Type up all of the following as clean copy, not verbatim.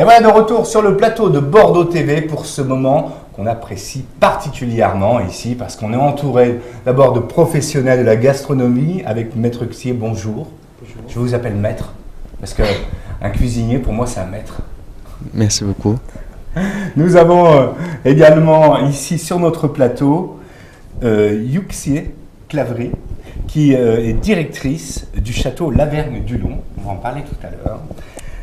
Et voilà de retour sur le plateau de Bordeaux TV pour ce moment qu'on apprécie particulièrement ici parce qu'on est entouré d'abord de professionnels de la gastronomie avec Maître Xier. Bonjour. Bonjour. Je vous appelle maître parce qu'un cuisinier pour moi c'est un maître. Merci beaucoup. Nous avons également ici sur notre plateau Yuxie Claverie qui est directrice du château Lavergne du Long. On va en parler tout à l'heure.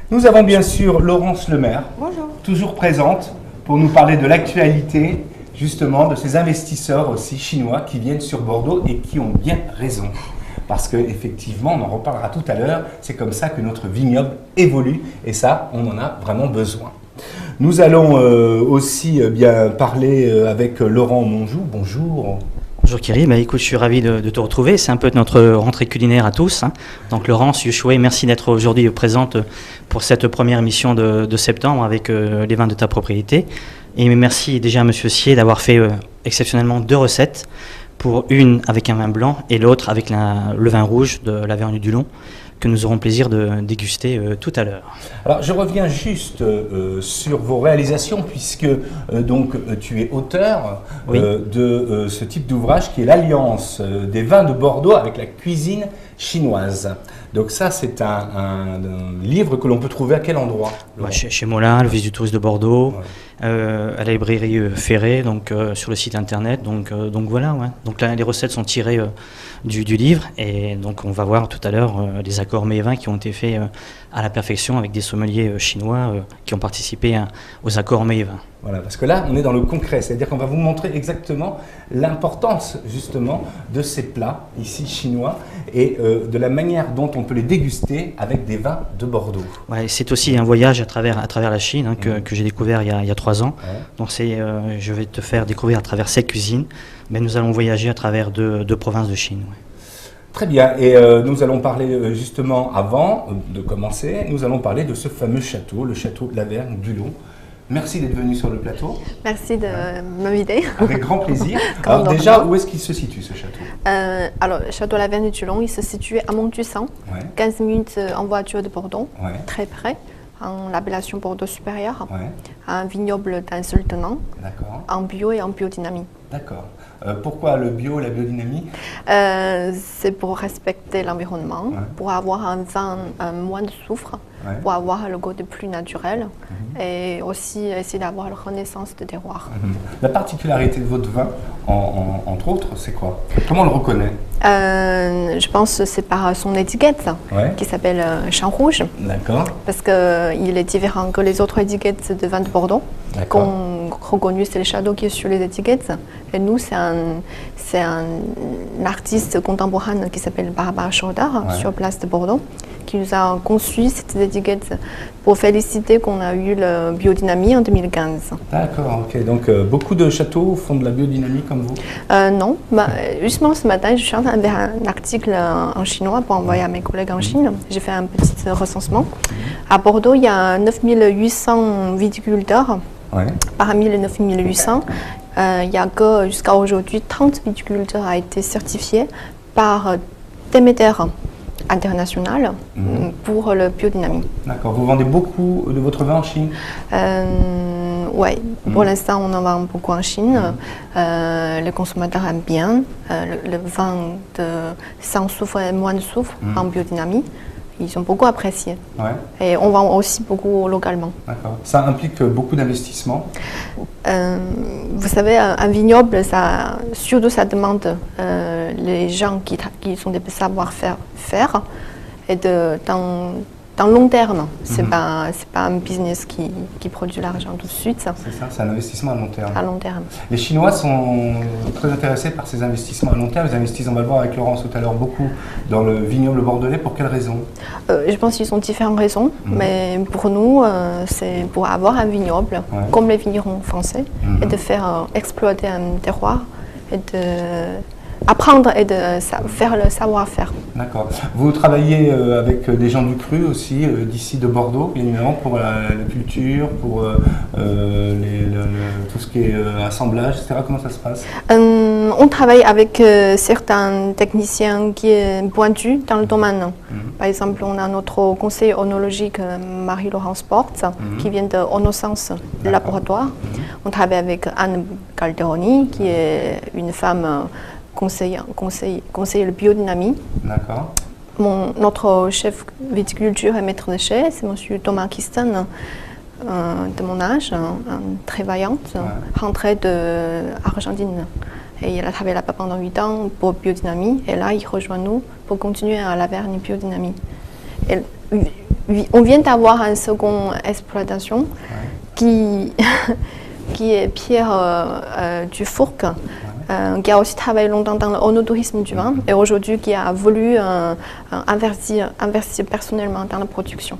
Nous avons bien sûr Laurence Lemaire, bonjour, toujours présente pour nous parler de l'actualité, justement, de ces investisseurs aussi chinois qui viennent sur Bordeaux et qui ont bien raison. Parce qu'effectivement, on en reparlera tout à l'heure, c'est comme ça que notre vignoble évolue et ça, on en a vraiment besoin. Nous allons aussi bien parler avec Laurent Monjou. Bonjour. Bonjour Kiri, écoute, je suis ravi de te retrouver. C'est un peu notre rentrée culinaire à tous. Donc Laurence, Yushue, merci d'être aujourd'hui présente pour cette première émission de septembre avec les vins de ta propriété. Et merci déjà à Monsieur Xier d'avoir fait exceptionnellement 2 recettes, pour une avec un vin blanc et l'autre avec le vin rouge de Lavergne du Long, que nous aurons plaisir de déguster tout à l'heure. Alors je reviens juste sur vos réalisations puisque donc tu es auteur de ce type d'ouvrage qui est l'alliance des vins de Bordeaux avec la cuisine chinoise. Donc ça c'est un livre que l'on peut trouver à quel endroit? Chez Molin, l'Office du tourisme de Bordeaux, à la librairie Ferré, donc sur le site internet. Donc voilà, donc là les recettes sont tirées du livre et donc on va voir tout à l'heure les accords mets et vins qui ont été faits à la perfection avec des sommeliers chinois qui ont participé aux accords mets et vins. Voilà, parce que là, on est dans le concret, c'est-à-dire qu'on va vous montrer exactement l'importance justement de ces plats ici chinois et de la manière dont on peut les déguster avec des vins de Bordeaux. Ouais, c'est aussi un voyage à travers la Chine que j'ai découvert il y a 3 ans. Ouais. Donc je vais te faire découvrir à travers cette cuisine, mais nous allons voyager à travers 2 provinces de Chine. Ouais. Très bien, et nous allons parler justement, avant de commencer, nous allons parler de ce fameux château, le château Lavergne du Long. Merci d'être venu sur le plateau. Merci de m'inviter. Avec grand plaisir. Alors déjà, où est-ce qu'il se situe ce château? Alors, le château Lavergne du Long, il se situe à Montussan, 15 minutes en voiture de Bordeaux, très près, en l'appellation Bordeaux supérieur, un vignoble d'un seul tenant, en bio et en biodynamie. D'accord. Pourquoi le bio, la biodynamie? C'est pour respecter l'environnement, pour avoir un vin moins de soufre, pour avoir le goût plus naturel et aussi essayer d'avoir la renaissance de terroir. La particularité de votre vin, entre autres, c'est quoi? Comment on le reconnaît? Je pense que c'est par son étiquette qui s'appelle Champ Rouge. D'accord. Parce qu'il est différent que les autres étiquettes de vin de Bordeaux. Qu'on reconnu, c'est le château qui est sur les étiquettes. Et nous, c'est un artiste contemporain qui s'appelle Barbara Schroeder, sur place de Bordeaux, qui nous a conçu cette étiquette pour féliciter qu'on a eu la biodynamie en 2015. D'accord, ok. Donc beaucoup de châteaux font de la biodynamie comme vous? Non. Justement, ce matin, je suis en train de faire un article en chinois pour envoyer à mes collègues en Chine. J'ai fait un petit recensement. À Bordeaux, il y a 9800 viticulteurs. Parmi les 9800, il n'y a que jusqu'à aujourd'hui 30 viticulteurs ont été certifiés par Déméter International pour le biodynamie. D'accord. Vous vendez beaucoup de votre vin en Chine? Oui. Pour l'instant, on en vend beaucoup en Chine. Les consommateurs aiment bien le vin sans soufre et moins de soufre en biodynamie. Ils ont beaucoup apprécié. Et on vend aussi beaucoup localement. D'accord. Ça implique beaucoup d'investissement? Vous savez, un vignoble, surtout ça demande les gens qui sont des savoir-faire et dans long terme. C'est pas un business qui produit l'argent tout de suite. C'est ça, c'est un investissement à long terme. À long terme. Les Chinois sont très intéressés par ces investissements à long terme. Ils investissent, on va le voir avec Laurence tout à l'heure, beaucoup dans le vignoble bordelais. Pour quelles raisons? Je pense qu'ils ont différentes raisons, mais pour nous, c'est pour avoir un vignoble, comme les vignerons français, et de faire exploiter un terroir et de apprendre et de faire le savoir-faire. D'accord. Vous travaillez avec des gens du cru aussi, d'ici de Bordeaux, bien évidemment, pour la culture, pour tout ce qui est assemblage, etc. Comment ça se passe? On travaille avec certains techniciens qui sont pointus dans le domaine. Par exemple, on a notre conseiller onologique Marie-Laurence Porte qui vient de Onosens Laboratoire. On travaille avec Anne Calderoni qui est une femme conseillère biodynamie. D'accord. Notre chef viticulture et maître de chai, c'est M. Thomas Kisten, de mon âge, très vaillante, rentré d'Argentine. Et il a travaillé là-bas pendant 8 ans pour biodynamie. Et là, il rejoint nous pour continuer à la Vergne biodynamie. Et on vient d'avoir une seconde exploitation qui est Pierre Dufourc, qui a aussi travaillé longtemps dans le onotourisme du vin et aujourd'hui qui a voulu investir personnellement dans la production.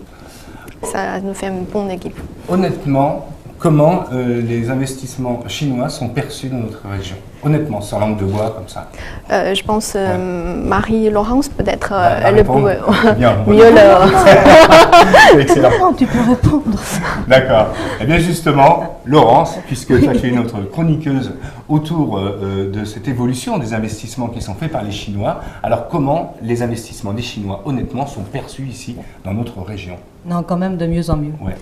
Ça nous fait une bonne équipe. Honnêtement, comment les investissements chinois sont perçus dans notre région? Honnêtement, sans langue de bois comme ça. Je pense Marie-Laurence, peut-être, elle peut mieux le... Excellent. Non, tu peux répondre. D'accord. Eh bien justement, Laurence, puisque toi tu es notre chroniqueuse autour de cette évolution des investissements qui sont faits par les Chinois, alors comment les investissements des Chinois, honnêtement, sont perçus ici, dans notre région? Non, quand même de mieux en mieux. Ouais.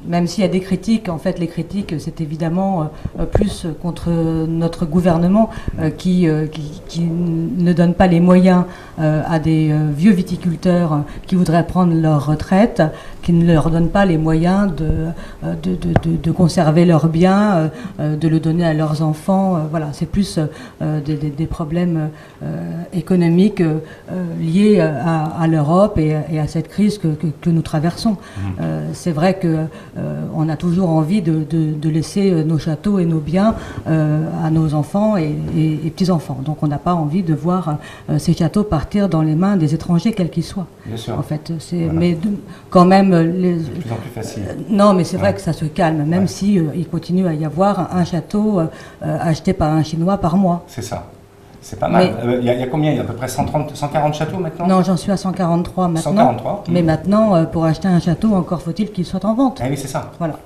Même s'il y a des critiques, en fait les critiques c'est évidemment plus contre notre gouvernement qui ne donne pas les moyens à des vieux viticulteurs qui voudraient prendre leur retraite, qui ne leur donne pas les moyens de conserver leurs biens, de le donner à leurs enfants. Voilà, c'est plus des problèmes économiques liés à l'Europe et à cette crise que nous traversons. C'est vrai que on a toujours envie de laisser nos châteaux et nos biens à nos enfants et petits-enfants. Donc on n'a pas envie de voir ces châteaux partir dans les mains des étrangers, quels qu'ils soient. Bien sûr. En fait, mais quand même... C'est de plus en plus facile. Non, mais c'est vrai que ça se calme, même si il continue à y avoir un château acheté par un Chinois par mois. C'est ça. C'est pas mal. Il y a combien? Il y a à peu près 140 châteaux maintenant? Non, j'en suis à 143 maintenant. 143. Mais maintenant, pour acheter un château, encore faut-il qu'il soit en vente. Ah oui, c'est ça. Voilà.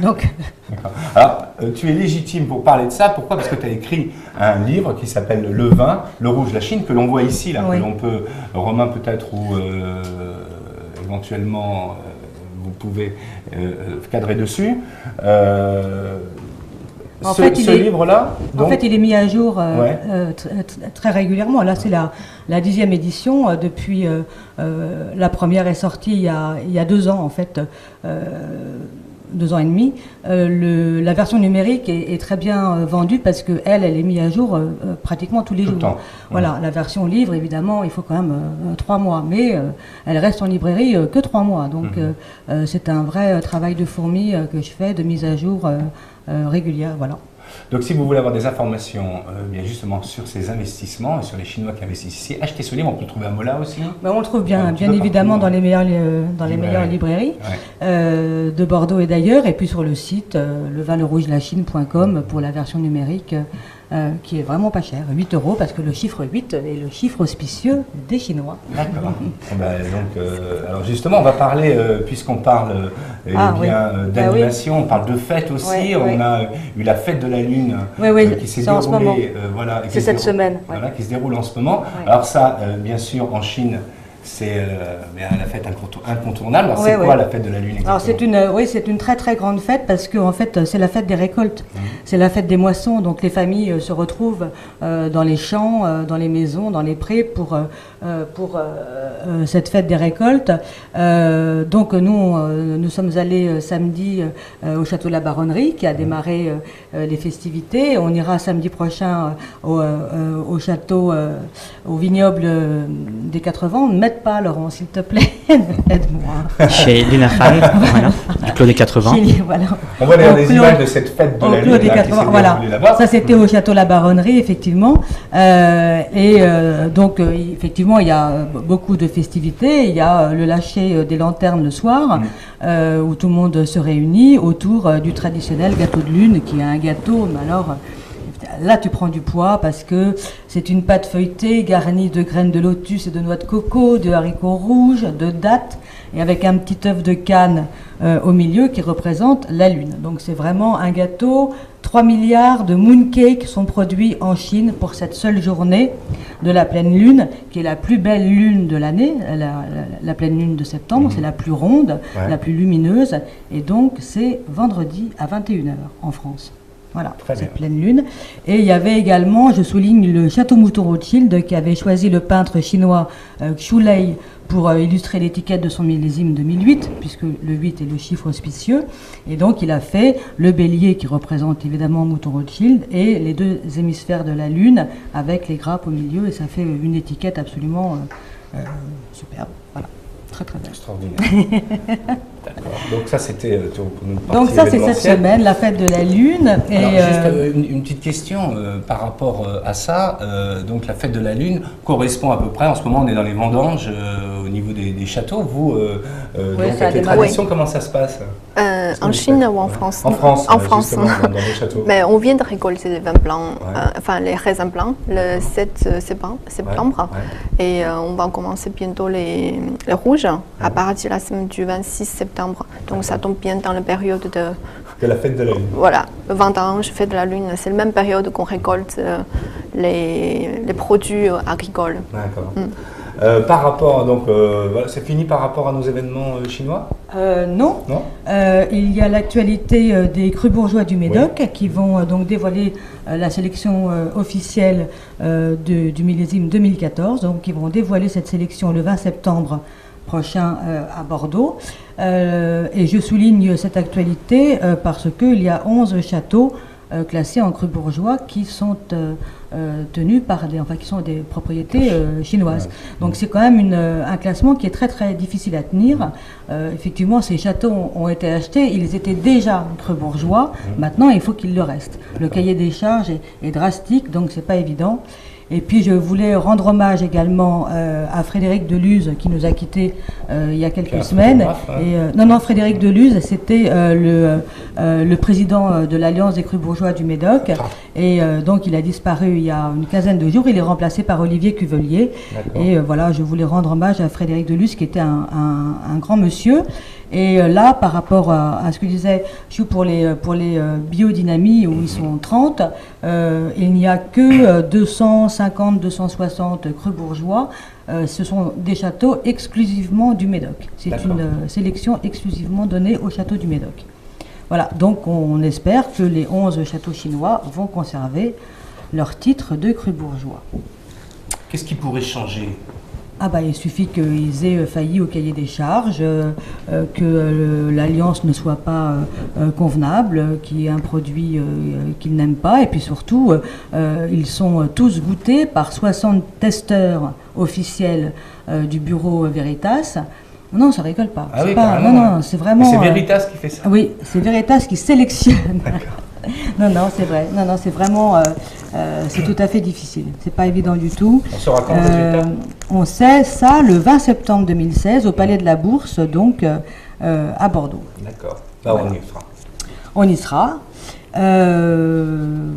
Donc... D'accord. Alors, tu es légitime pour parler de ça. Pourquoi? Parce que tu as écrit un livre qui s'appelle Le vin, le rouge, la Chine, que l'on voit ici, là, que l'on peut, Romain peut-être, ou éventuellement, vous pouvez cadrer dessus. Ce livre-là, en fait, il est mis à jour très régulièrement. Là, c'est la 10e édition. Depuis la première est sortie il y a 2 ans, en fait, 2 ans et demi. La version numérique est très bien vendue parce qu'elle est mise à jour pratiquement tous les jours. Voilà, la version livre, évidemment, il faut quand même 3 mois, mais elle reste en librairie que 3 mois. Donc, c'est un vrai travail de fourmi que je fais, de mise à jour régulière, voilà. Donc si vous voulez avoir des informations bien justement sur ces investissements et sur les Chinois qui investissent ici, achetez ce livre. On peut le trouver à Mola aussi. Ben, on le trouve bien évidemment dans les meilleures librairies de Bordeaux et d'ailleurs, et puis sur le site levinlerougelachine.com pour la version numérique qui est vraiment pas cher, 8 € parce que le chiffre 8 est le chiffre auspicieux des Chinois. D'accord. Alors justement, on va parler, puisqu'on parle d'animation, on parle de fête aussi. On a eu la fête de la Lune qui s'est déroulée. C'est cette semaine. Voilà, qui se déroule en ce moment. Alors ça, bien sûr, en Chine, c'est la fête incontournable. Alors c'est quoi la fête de la Lune exactement? Alors c'est une très très grande fête parce que en fait c'est la fête des récoltes, c'est la fête des moissons. Donc les familles se retrouvent dans les champs, dans les maisons, dans les prés pour cette fête des récoltes. Donc nous sommes allés samedi au château de la Baronnerie qui a démarré les festivités. On ira samedi prochain au château, au vignoble des 4 Vents. Ne m'aide pas, Laurent, s'il te plaît. Aide-moi. Chez Lina Fan, voilà, du Clos des 4 Vents. Voilà. On voit d'ailleurs des images de cette fête de la Lune qui s'est déroulée là-bas. Ça, c'était au château de la Baronnerie, effectivement. Donc, effectivement, il y a beaucoup de festivités. Il y a le lâcher des lanternes le soir, où tout le monde se réunit autour du traditionnel gâteau de lune, qui est un gâteau, mais alors là tu prends du poids parce que c'est une pâte feuilletée garnie de graines de lotus et de noix de coco, de haricots rouges, de dattes, et avec un petit œuf de canne au milieu qui représente la lune. Donc c'est vraiment un gâteau. 3 milliards de mooncakes sont produits en Chine pour cette seule journée de la pleine lune, qui est la plus belle lune de l'année, la pleine lune de septembre, c'est la plus ronde, la plus lumineuse, et donc c'est vendredi à 21h en France. Voilà, cette pleine lune. Et il y avait également, je souligne, le château Mouton Rothschild qui avait choisi le peintre chinois Xu Lei pour illustrer l'étiquette de son millésime 2008, puisque le 8 est le chiffre auspicieux. Et donc il a fait le bélier qui représente évidemment Mouton Rothschild et les deux hémisphères de la lune avec les grappes au milieu, et ça fait une étiquette absolument superbe. Voilà. Très très bien. Extraordinaire. D'accord. Donc ça c'était pour nous. Donc ça c'est cette semaine, la fête de la Lune. Et alors, juste une petite question par rapport à ça. Donc la fête de la Lune correspond à peu près, en ce moment on est dans les vendanges au niveau des châteaux. Vous, donc avec les traditions, comment ça se passe en Chine ou en France? En France. En France. Dans les châteaux. Mais on vient de récolter les vins blancs, enfin les raisins blancs, le 7 septembre. Et on va commencer bientôt les rouges à partir de la semaine du 26 septembre. Donc ça tombe bien dans la période de la fête de la Lune. Voilà, le vendange, fête de la Lune, c'est la même période qu'on récolte les produits agricoles. D'accord. Par rapport, donc, voilà, c'est fini par rapport à nos événements chinois? Non. Il y a l'actualité des crus bourgeois du Médoc qui vont donc dévoiler la sélection officielle du millésime 2014. Donc, ils vont dévoiler cette sélection le 20 septembre prochain à Bordeaux. Et je souligne cette actualité parce qu'il y a 11 châteaux classés en cru bourgeois qui sont tenus par qui sont des propriétés chinoises. Donc c'est quand même un classement qui est très très difficile à tenir. Effectivement, ces châteaux ont été achetés, ils étaient déjà cru bourgeois. Maintenant, il faut qu'il le reste. Le cahier des charges est drastique, donc c'est pas évident. Et puis je voulais rendre hommage également à Frédéric Deluz qui nous a quittés il y a quelques semaines. Non, Frédéric Deluz, c'était le président de l'Alliance des crus bourgeois du Médoc. Et donc il a disparu il y a une quinzaine de jours. Il est remplacé par Olivier Cuvelier. Et voilà, je voulais rendre hommage à Frédéric Deluz qui était un grand monsieur. Et là, par rapport à ce que disait Chou pour les biodynamiques, où ils sont 30, il n'y a que 250, 260 crus bourgeois. Ce sont des châteaux exclusivement du Médoc. C'est une sélection exclusivement donnée au château du Médoc. Voilà, donc on espère que les 11 châteaux chinois vont conserver leur titre de crus bourgeois. Qu'est-ce qui pourrait changer ? Il suffit qu'ils aient failli au cahier des charges, que l'alliance ne soit pas convenable, qu'il y ait un produit qu'ils n'aiment pas, et puis surtout, ils sont tous goûtés par 60 testeurs officiels du bureau Veritas. Non, ça rigole pas. Non, c'est vraiment. C'est Veritas qui fait ça. Oui, c'est Veritas qui sélectionne. Non, c'est vrai. Non, c'est vraiment, c'est tout à fait difficile. C'est pas évident du tout. On saura quand le résultat. On sait ça le 20 septembre 2016 au Palais de la Bourse, donc à Bordeaux. D'accord. Là, on y sera. On y sera.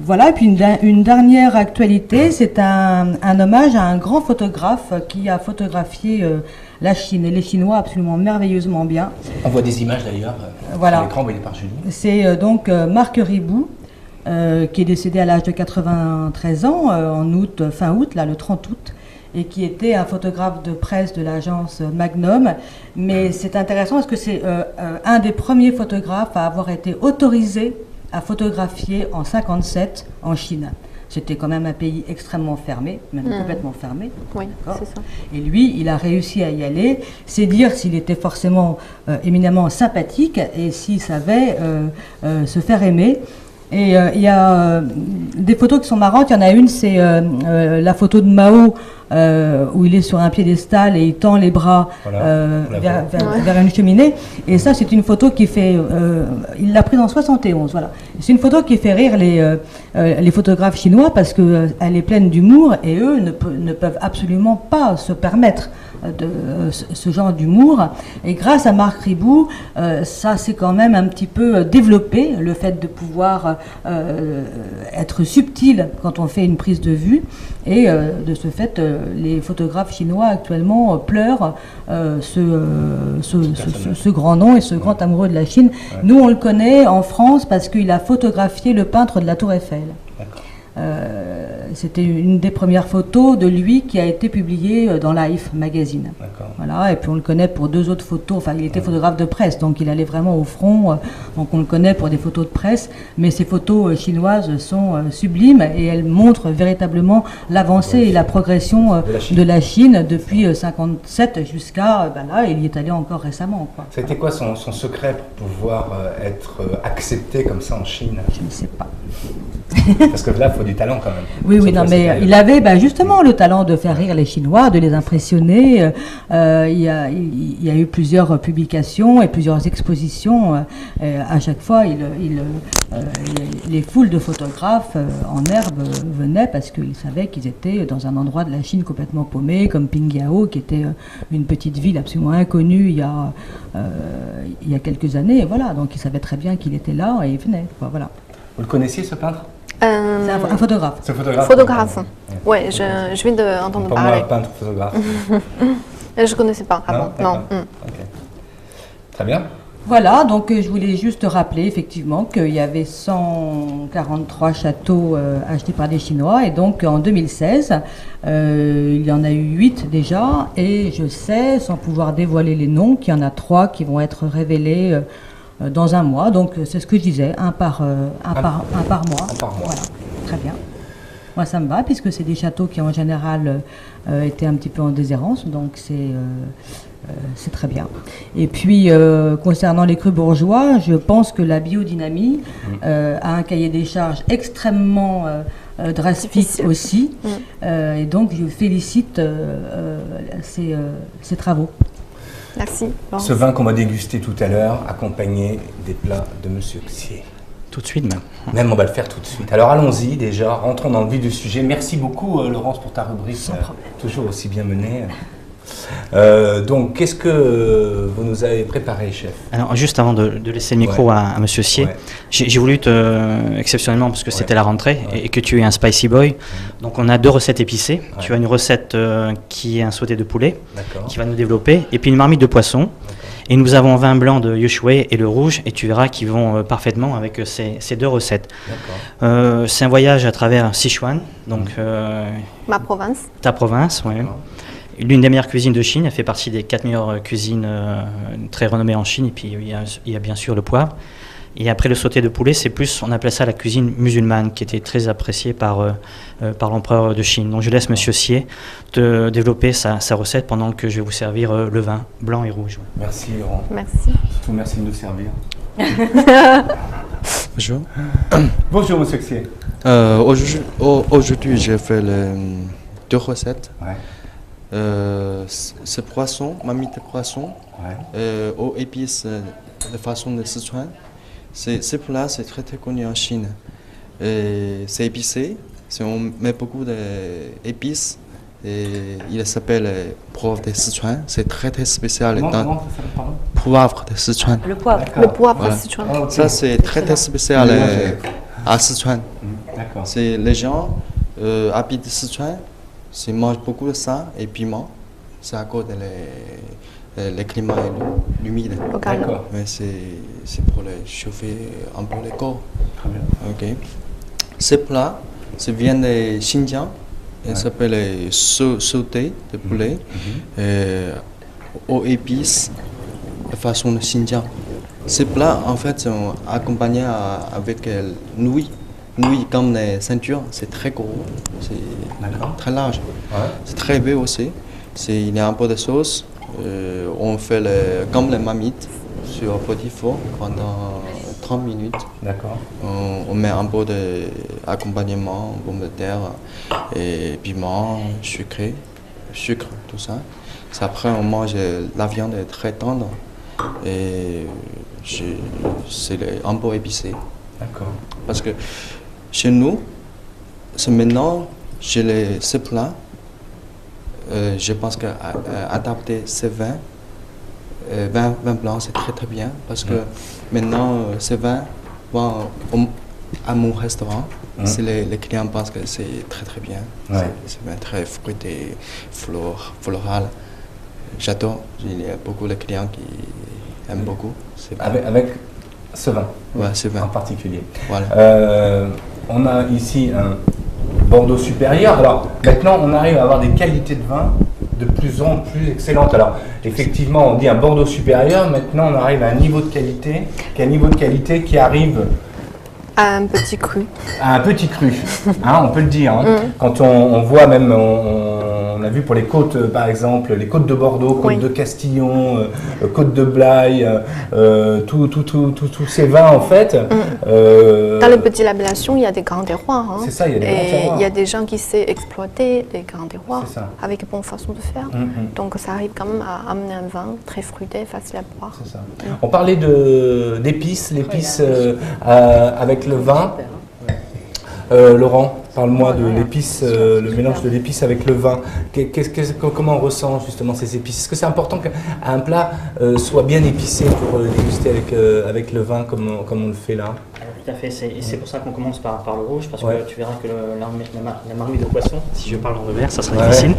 Voilà, et puis une dernière actualité, c'est un hommage à un grand photographe qui a photographié la Chine et les Chinois absolument merveilleusement bien. On voit des images d'ailleurs sur l'écran envoyées par Julie. C'est donc Marc Ribou, qui est décédé à l'âge de 93 ans, fin août, le 30 août, et qui était un photographe de presse de l'agence Magnum. Mais c'est intéressant parce que c'est un des premiers photographes à avoir été autorisé à photographier en 1957 en Chine. C'était quand même un pays extrêmement fermé, même complètement fermé. Oui, c'est ça. Et lui, il a réussi à y aller. C'est dire s'il était forcément éminemment sympathique et s'il savait se faire aimer. Et il y a des photos qui sont marrantes. Il y en a une, c'est la photo de Mao où il est sur un piédestal et il tend les bras vers une cheminée. Et ça, c'est une photo qui fait... il l'a prise en 71, voilà. C'est une photo qui fait rire les photographes chinois parce qu'elle est pleine d'humour et eux ne peuvent absolument pas se permettre ce genre d'humour. Et grâce à Marc Ribou, ça s'est quand même un petit peu développé, le fait de pouvoir doit être subtil quand on fait une prise de vue. Et de ce fait, les photographes chinois actuellement pleurent ce grand nom et ce grand amoureux de la Chine. Ouais. Nous, on le connaît en France parce qu'il a photographié le peintre de la Tour Eiffel. C'était une des premières photos de lui qui a été publiée dans Life magazine. Voilà, et puis on le connaît pour 2 autres photos. Enfin, il était photographe de presse, donc il allait vraiment au front. Donc on le connaît pour des photos de presse. Mais ces photos chinoises sont sublimes et elles montrent véritablement l'avancée et la progression de la Chine depuis 1957 jusqu'à là. Il y est allé encore récemment. C'était quoi son secret pour pouvoir être accepté comme ça en Chine? Je ne sais pas. Parce que là, il faut du talent quand même. Oui, non, mais il avait justement le talent de faire rire les Chinois, de les impressionner. Il y a eu plusieurs publications et plusieurs expositions. À chaque fois, les foules de photographes en herbe venaient parce qu'ils savaient qu'ils étaient dans un endroit de la Chine complètement paumé, comme Pingyao, qui était une petite ville absolument inconnue il y a quelques années. Et voilà, donc ils savaient très bien qu'il était là et ils venaient. Voilà. Vous le connaissiez, ce peintre? C'est un photographe. C'est photographe. Photographe. Oui, je viens d'entendre parler. Pas moi, peintre, photographe. Je ne connaissais pas avant. Non. Okay. Très bien. Voilà, donc je voulais juste rappeler effectivement qu'il y avait 143 châteaux achetés par des Chinois et donc en 2016, il y en a eu 8 déjà et je sais, sans pouvoir dévoiler les noms, qu'il y en a 3 qui vont être révélés dans un mois, donc c'est ce que je disais, un par mois. Voilà, très bien. Moi ça me va, puisque c'est des châteaux qui en général étaient un petit peu en déshérence, donc c'est très bien. Et puis, concernant les crus bourgeois, je pense que la biodynamie a un cahier des charges extrêmement drastique aussi, et donc je félicite ces travaux. Merci. Ce vin qu'on va déguster tout à l'heure, accompagné des plats de Monsieur Xier. Tout de suite même. Même, on va le faire tout de suite. Alors allons-y déjà, rentrons dans le vif du sujet. Merci beaucoup Laurence pour ta rubrique, toujours aussi bien menée. Donc, qu'est-ce que vous nous avez préparé, chef? Alors, juste avant de laisser le micro à Monsieur Xier, j'ai voulu exceptionnellement, parce que c'était la rentrée, et que tu es un spicy boy, donc on a 2 recettes épicées. Tu as une recette qui est un sauté de poulet, qui va nous développer, et puis une marmite de poisson. Et nous avons un vin blanc de Yushui et le rouge, et tu verras qu'ils vont parfaitement avec ces 2 recettes. C'est un voyage à travers Sichuan, donc ma province. Ta province, oui. L'une des meilleures cuisines de Chine, elle fait partie des 4 meilleures cuisines très renommées en Chine, et puis il y a bien sûr le poivre. Et après le sauté de poulet, c'est plus, on appelait ça la cuisine musulmane, qui était très appréciée par l'empereur de Chine. Donc je laisse Monsieur Xier te développer sa recette pendant que je vais vous servir le vin blanc et rouge. Merci Laurent. Merci. Surtout merci de nous servir. Bonjour. Bonjour Monsieur Xier. Aujourd'hui, j'ai fait 2 recettes. C'est poisson, marmite de poisson, aux épices de façon de Sichuan. Ce plat, c'est très connu en Chine. C'est épicé, on met beaucoup d'épices et il s'appelle poivre de Sichuan. C'est très spécial. Comment ça s'appelle, pardon? Poivre de Sichuan. Le poivre. Le poivre de Sichuan. Okay. Ça, c'est très spécial à Sichuan. C'est les gens habitent de Sichuan. Ils mangent beaucoup de ça et piment. C'est à cause des climats et l'humide. D'accord. Mais c'est pour chauffer un peu le corps. Très bien. Ok. Ce plat, ça vient de Xinjiang. Il s'appelle sauté de poulet aux épices de façon de Xinjiang. Ce plat, en fait, sont accompagnés avec nouilles. Nouilles comme les ceintures, c'est très gros, c'est très large. C'est très beau aussi. Il y a un peu de sauce. On fait comme les marmites sur petit four pendant 30 minutes. D'accord. On met un peu d'accompagnement, pomme de terre et piment, sucre, tout ça. Après, on mange la viande très tendre et c'est un peu épicé. D'accord. Parce que chez nous, c'est maintenant, ce plat, je pense qu'adapter ces vins blanc, c'est très bien. Parce que maintenant, ces vins, à mon restaurant, les clients pensent que c'est très très bien. Ouais. C'est bien très fruité, floral. J'adore. Il y a beaucoup de clients qui aiment beaucoup. Avec ce vin, ce vin en particulier. Voilà. On a ici un Bordeaux supérieur. Alors maintenant, on arrive à avoir des qualités de vin de plus en plus excellentes. Alors effectivement, on dit un Bordeaux supérieur. Maintenant, on arrive à un niveau de qualité, qui arrive à un petit cru. À un petit cru, hein, on peut le dire. Hein. Quand on voit même, on a vu pour les côtes, par exemple, les côtes de Bordeaux, côtes de Castillon, côtes de Blaye, tous ces vins en fait. Dans les petites appellations, il y a des grands terroirs. Hein. C'est ça, il y a des grands terroirs. Il y a des gens qui savent exploiter les grands terroirs avec une bonne façon de faire. Donc ça arrive quand même à amener un vin très fruité, facile à boire. C'est ça. On parlait d'épices, l'épice avec le vin. Laurent, parle-moi de l'épice, le mélange de l'épice avec le vin. Comment on ressent justement ces épices? Est-ce que c'est important qu'un plat soit bien épicé pour le déguster avec le vin comme on le fait là? Tout à fait, c'est pour ça qu'on commence par le rouge, parce que tu verras que la marmite de poisson, si je parle en revers, ça sera difficile.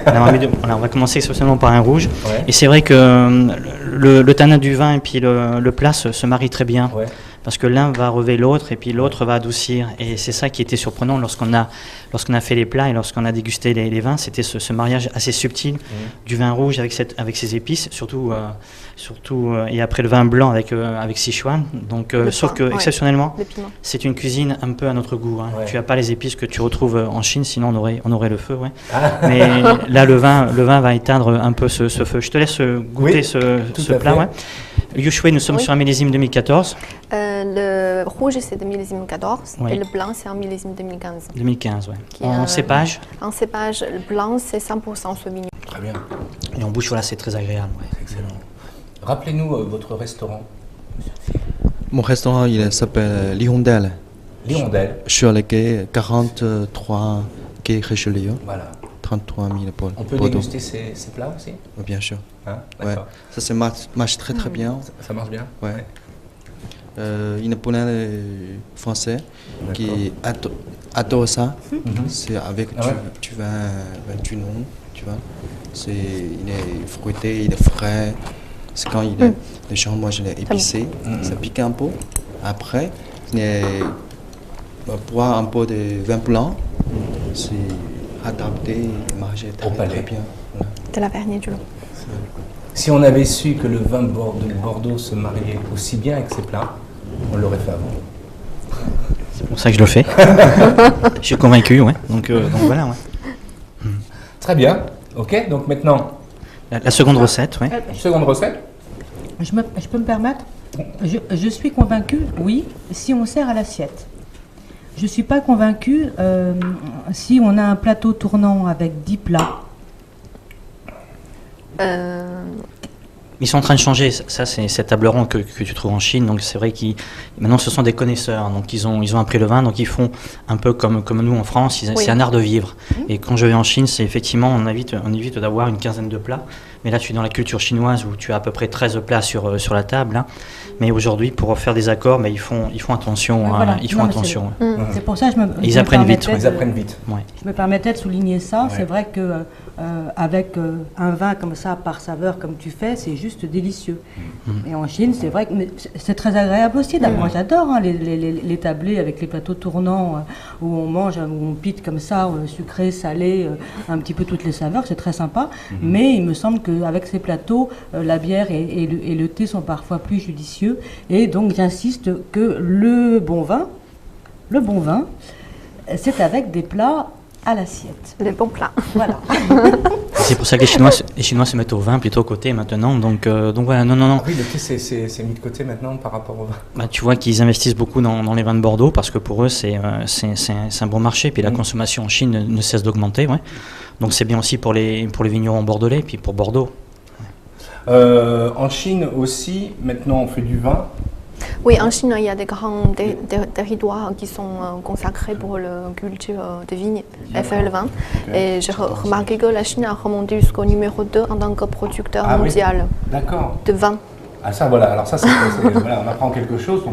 On va commencer essentiellement par un rouge. Et c'est vrai que le tanin du vin et puis le plat se marient très bien. Parce que l'un va relever l'autre et puis l'autre va adoucir. Et c'est ça qui était surprenant lorsqu'on a fait les plats et lorsqu'on a dégusté les vins, c'était ce mariage assez subtil du vin rouge avec ses épices, surtout et après le vin blanc avec Sichuan. Donc, sauf que exceptionnellement, c'est une cuisine un peu à notre goût. Hein. Tu n'as pas les épices que tu retrouves en Chine, sinon on aurait le feu. Mais là, le vin va éteindre un peu ce feu. Je te laisse goûter ce plat. Yushui, nous sommes sur un millésime 2014. Le rouge, c'est de millésime 14 et le blanc, c'est un millésime 2015. 2015, oui. En cépage? En cépage, le blanc, c'est 100% Sauvignon. Très bien. Et en bouche, voilà, c'est très agréable. Excellent. Rappelez-nous votre restaurant. Mon restaurant, il s'appelle L'Hirondelle. L'Hirondelle. Sur le quai 43 quai Richelieu. Voilà. 33 000 épaules. On peut déguster ces plats aussi? Bien sûr. Hein, ça marche très très bien. Ça marche bien? Ouais. Il y a plein de Français qui adorent ça. C'est avec du vin du nom, tu vois. Il est fruité, il est frais. C'est quand les gens mangent épicé, ça pique un peu. Après, boire un peu de vin blanc, c'est adapté, manger très bien. Voilà. De la Vernier du Long. Si on avait su que le vin de Bordeaux se mariait aussi bien avec ces plats, on l'aurait fait avant. C'est pour ça que je le fais. Je suis convaincu, donc voilà. Très bien. Ok, donc maintenant... La seconde recette, Seconde recette. Je peux me permettre? Je suis convaincue, oui, si on sert à l'assiette. Je ne suis pas convaincue si on a un plateau tournant avec 10 plats. Ils sont en train de changer, ça c'est cette table ronde que tu trouves en Chine, donc c'est vrai qu'ils maintenant ce sont des connaisseurs, donc ils ont appris le vin, donc ils font un peu comme nous en France, c'est un art de vivre. Et quand je vais en Chine, c'est effectivement, on évite d'avoir une quinzaine de plats, mais là tu es dans la culture chinoise où tu as à peu près 13 plats sur la table, hein. Mais aujourd'hui pour faire des accords, ils font attention, C'est pour ça que ils apprennent vite. Je me permettais de souligner ça, c'est vrai que avec un vin comme ça, par saveur, comme tu fais, c'est juste délicieux. Et en Chine, c'est vrai que c'est très agréable aussi. Moi, j'adore les tablés avec les plateaux tournants où on mange, où on pite comme ça, sucré, salé, un petit peu toutes les saveurs, c'est très sympa. Mais il me semble qu'avec ces plateaux, la bière et le thé sont parfois plus judicieux. Et donc, j'insiste que le bon vin, c'est avec des plats à l'assiette. Les bons plats. Voilà. C'est pour ça que les Chinois se mettent au vin plutôt qu'au thé maintenant. Donc voilà, non. Ah oui, le thé c'est mis de côté maintenant par rapport au vin. Tu vois qu'ils investissent beaucoup dans les vins de Bordeaux parce que pour eux c'est un bon marché. Puis la consommation en Chine ne cesse d'augmenter. Donc c'est bien aussi pour les vignerons bordelais puis pour Bordeaux. En Chine aussi, maintenant on fait du vin. Oui, en Chine, il y a des grands territoires qui sont consacrés pour la culture de vignes et faire le vin. Et j'ai remarqué que la Chine a remonté jusqu'au numéro 2 en tant que producteur mondial de vin. Ah ça voilà, alors ça voilà, on apprend quelque chose.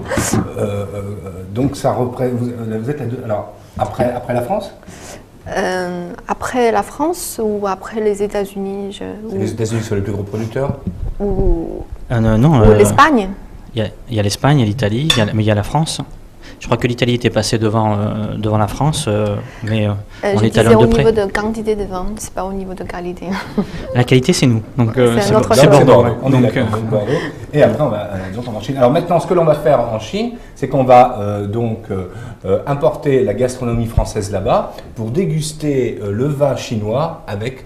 Donc ça représente, vous êtes alors après la France? Après la France ou après les États-Unis Les États-Unis sont les plus gros producteurs? Ou l'Espagne. Il y a l'Espagne, il y a l'Italie, mais il y a la France. Je crois que l'Italie était passée devant la France, mais on est allé de près. Au niveau de quantité de vin, c'est pas au niveau de qualité. La qualité, c'est nous. Donc c'est Bordeaux. Donc Bordeaux. Et après, on va en Chine. Alors maintenant, ce que l'on va faire en Chine, c'est qu'on va importer la gastronomie française là-bas pour déguster le vin chinois avec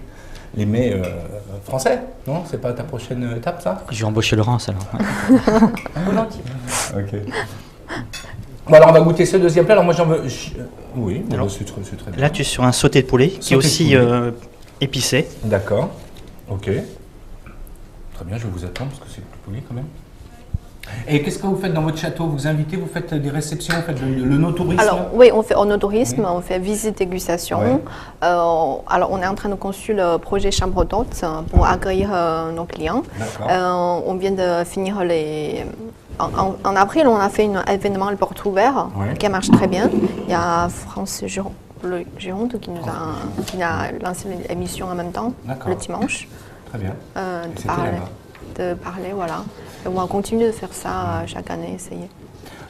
les mets français. Non, c'est pas ta prochaine étape, ça? Je vais embaucher Laurence alors. Volontiers. Ok. Bon, alors on va goûter ce deuxième plat. Alors moi j'en veux. Oui, c'est très bien. Là tu es sur un sauté de poulet qui est aussi épicé. D'accord. Ok. Très bien, je vais vous attendre parce que c'est plus poli quand même. Et qu'est-ce que vous faites dans votre château? Vous invitez, vous faites des réceptions, vous faites le no-tourisme? Alors oui, on fait no-tourisme, on fait visite dégustation. Ouais. Alors on est en train de construire le projet chambre d'hôtes pour accueillir nos clients. On vient de finir en avril, on a fait un événement le porte ouvert qui marche très bien. Il y a France Gironde qui a lancé l'émission en même temps le dimanche. Très bien. De parler, voilà. Et on va continuer de faire ça chaque année, essayer.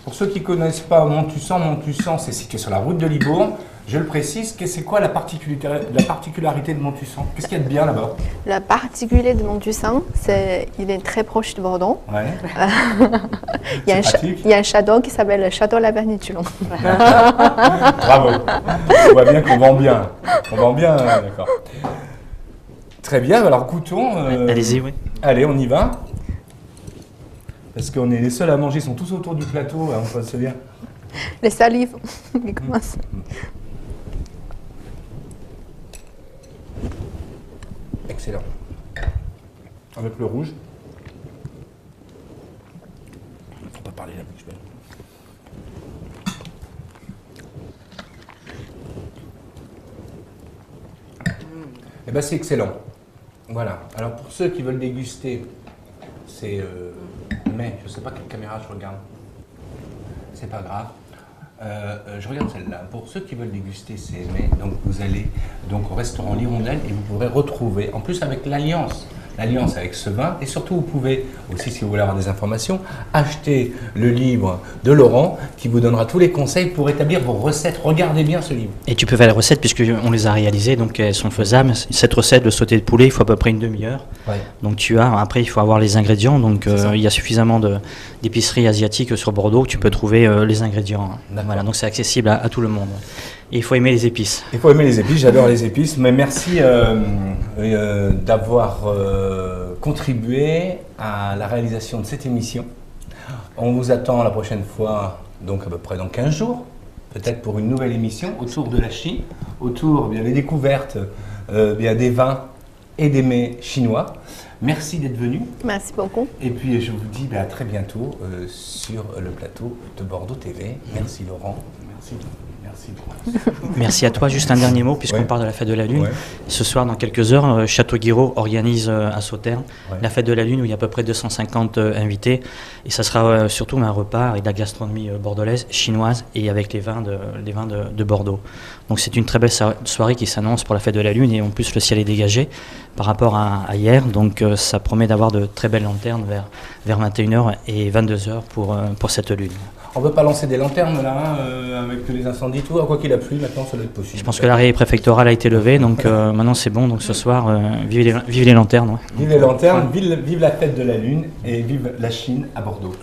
Pour ceux qui ne connaissent pas Montussan, c'est situé sur la route de Libourne. Je le précise, c'est quoi la particularité de Montussan? Qu'est-ce qu'il y a de bien là-bas? La particularité de Montussan, c'est qu'il est très proche de Bordeaux. Ouais. Il y a un château qui s'appelle le château La Bernitulon. Bravo. On voit bien qu'on vend bien. On vend bien, d'accord. Très bien, alors goûtons. Allez-y, oui. Allez, on y va. Parce qu'on est les seuls à manger, ils sont tous autour du plateau, on voit se bien. Les salives, ils commencent. Excellent. Avec le rouge. Il ne faut pas parler la bouche belle. Eh bien, c'est excellent. Voilà. Alors, pour ceux qui veulent déguster, c'est... mais je ne sais pas quelle caméra je regarde. C'est pas grave. Je regarde celle-là. Pour ceux qui veulent déguster ces mets, donc vous allez donc au restaurant L'Hirondelle et vous pourrez retrouver, en plus avec l'alliance avec ce vin, et surtout vous pouvez aussi, si vous voulez avoir des informations, acheter le livre de Laurent qui vous donnera tous les conseils pour établir vos recettes. Regardez bien ce livre. Et tu peux faire les recettes puisqu'on les a réalisées, donc elles sont faisables. Cette recette de sauté de poulet, il faut à peu près une demi-heure. Ouais. Donc après il faut avoir les ingrédients, donc il y a suffisamment d'épiceries asiatiques sur Bordeaux, tu peux trouver les ingrédients. Voilà, donc c'est accessible à tout le monde. Et il faut aimer les épices. Il faut aimer les épices, j'adore les épices, mais merci d'avoir contribué à la réalisation de cette émission. On vous attend la prochaine fois, donc à peu près dans 15 jours, peut-être pour une nouvelle émission autour de la Chine, autour des découvertes des vins et des mets chinois. Merci d'être venu. Merci beaucoup. Et puis je vous dis à très bientôt sur le plateau de Bordeaux TV. Merci Laurent. Merci. Merci à toi. Juste un dernier mot, puisqu'on parle de la fête de la Lune. Ce soir, dans quelques heures, Château Guiraud organise à Sauternes la fête de la Lune où il y a à peu près 250 invités. Et ça sera surtout un repas avec de la gastronomie bordelaise, chinoise et avec les vins de Bordeaux. Donc c'est une très belle soirée qui s'annonce pour la fête de la Lune et en plus le ciel est dégagé par rapport à hier. Donc ça promet d'avoir de très belles lanternes vers 21h et 22h pour cette Lune. On ne peut pas lancer des lanternes là, avec les incendies, tout. Quoi qu'il a plu, maintenant ça doit être possible. Je pense que l'arrêt préfectoral a été levé, donc maintenant c'est bon. Donc ce soir, vive les lanternes. Ouais. Vive les lanternes, vive la fête de la Lune et vive la Chine à Bordeaux.